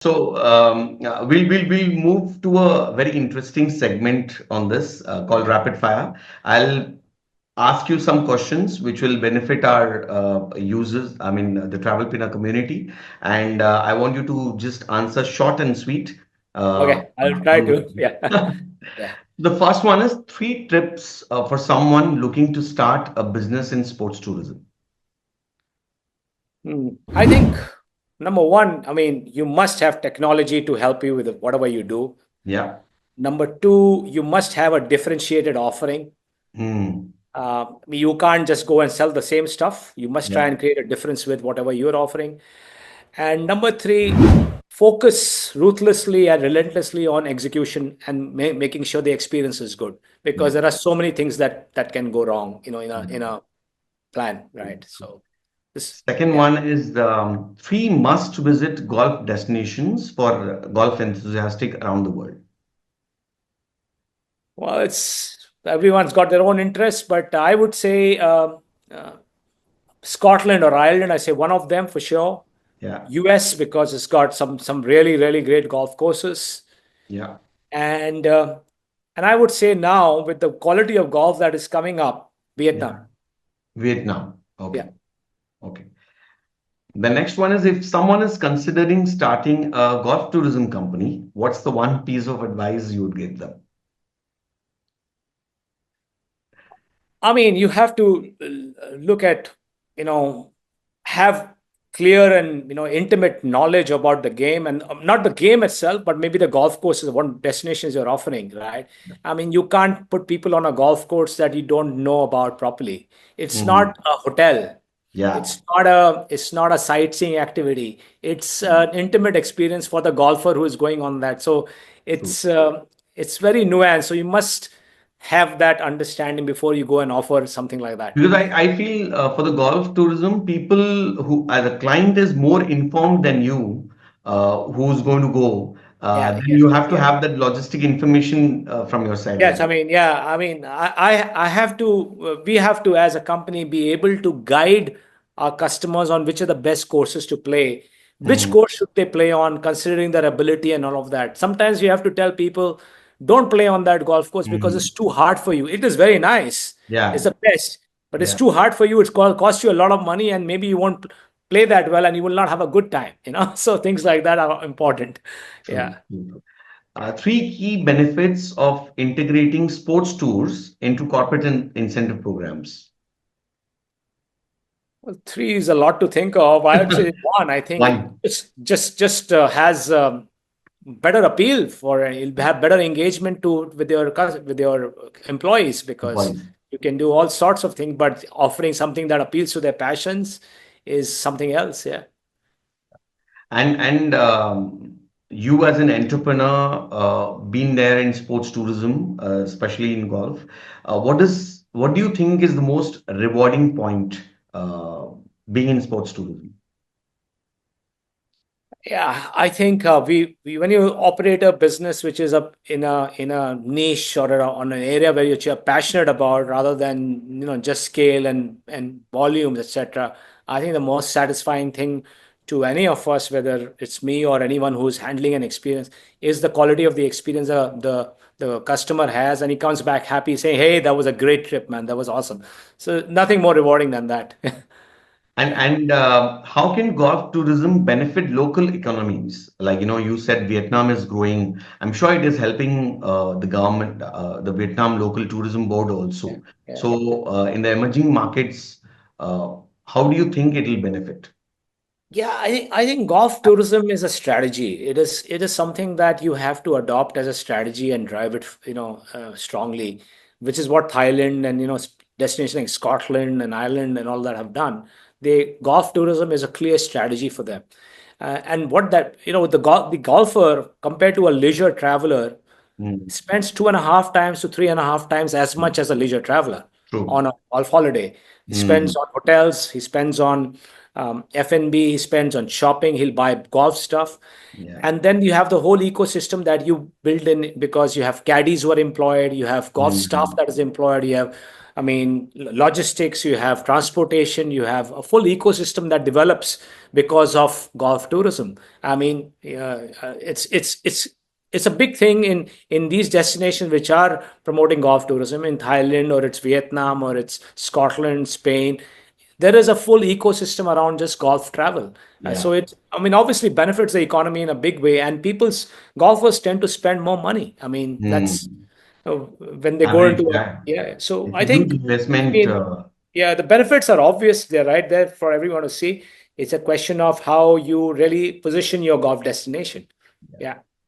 So we'll move to a very interesting segment on this called rapid fire. I'll ask you some questions which will benefit our users, I mean the travel planner community, and I want you to just answer short and sweet. Uh, Okay, I'll try on to. Yeah. Yeah. the first one is three trips for someone looking to start a business in sports tourism. I think number one, I mean, you must have technology to help you with whatever you do. Yeah. Number two, you must have a differentiated offering. Hmm. I mean, you can't just go and sell the same stuff. You must try Yeah. and create a difference with whatever you're offering. And number three, focus ruthlessly and relentlessly on execution and making sure the experience is good, because Yeah. there are so many things that can go wrong, in a plan, right? So this, Second yeah. one is three must-visit golf destinations for golf enthusiastic around the world. Well, it's everyone's got their own interests, but I would say uh, Scotland or Ireland. I say one of them for sure. Yeah, US because it's got some really great golf courses, yeah, and and I would say now with the quality of golf that is coming up, yeah. Vietnam. Vietnam. Yeah. Okay, okay. The next one is if someone is considering starting a golf tourism company, what's the one piece of advice you would give them? I mean, you have to look at, you know, have clear and intimate knowledge about the game, and not the game itself, but maybe the golf courses, what destinations you're offering, right? I mean, you can't put people on a golf course that you don't know about properly. It's Mhm. not a hotel. Yeah. It's not a sightseeing activity. It's an intimate experience for the golfer who is going on that. So True. it's very nuanced. So you must have that understanding before you go and offer something like that. Because I feel for the golf tourism, people who, as a client, is more informed than you, who's going to go. Yeah, Then yeah, you have to yeah. have that logistic information from your side as Yes, I well. mean, yeah, I mean, I have to, we have to, as a company, be able to guide our customers on which are the best courses to play. Which Mhm. course should they play on, considering their ability and all of that. Sometimes you have to tell people, don't play on that golf course because Mhm. it's too hard for you. It is very nice, it's Yeah, the best, but it's yeah. too hard for you. It's going to cost you a lot of money, and maybe you won't play that well, and you will not have a good time. So things like that are important. True. Yeah. True. Three key benefits of integrating sports tours into corporate incentive programs. Well, three is a lot to think of. I would say one. I think it One. just has better appeal for you'll have better engagement to with your employees, because One. you can do all sorts of things, but offering something that appeals to their passions is something else. Yeah. And you as an entrepreneur, been there in sports tourism, especially in golf, what do you think is the most rewarding point being in sports tourism? Yeah, I think we when you operate a business which is up in a niche or on an area where you're passionate about, rather than just scale and volumes, etc. I think the most satisfying thing to any of us, whether it's me or anyone who's handling an experience, is the quality of the experience the customer has, and he comes back happy, saying, "Hey, that was a great trip, man. That was awesome." So nothing more rewarding than that. And how can golf tourism benefit local economies? Like, you said Vietnam is growing. I'm sure it is helping the government, the Vietnam local tourism board Yeah, also. yeah. So, in the emerging markets, uh, how do you think it will benefit? Yeah, I think golf tourism is a strategy. It is something that you have to adopt as a strategy and drive it, strongly, which is what Thailand and destinations like Scotland and Ireland and all that have done. The golf tourism is a clear strategy for them, and what that the golfer compared to a leisure traveler Mm, spends 2.5 times to 3.5 times as much as a leisure traveler true. on a golf holiday. He spends Mm, on hotels, he spends on F&B, he spends on shopping, he'll buy golf stuff. yeah. And then you have the whole ecosystem that you build in, because you have caddies who are employed, you have golf staff Mm, that is employed, you have I mean, logistics, you have transportation, you have a full ecosystem that develops because of golf tourism. I mean, it's a big thing in these destinations which are promoting golf tourism in Thailand, or it's Vietnam, or it's Scotland, Spain. There is a full ecosystem around just golf travel. So Yeah. it, I mean, obviously benefits the economy in a big way, and people's golfers tend to spend more money. I mean, that's Hmm. when they go Average, into a, yeah. yeah. So It's I a huge think, I investment. mean, yeah, the benefits are obvious. They're right there for everyone to see. It's a question of how you really position your golf destination. Yeah.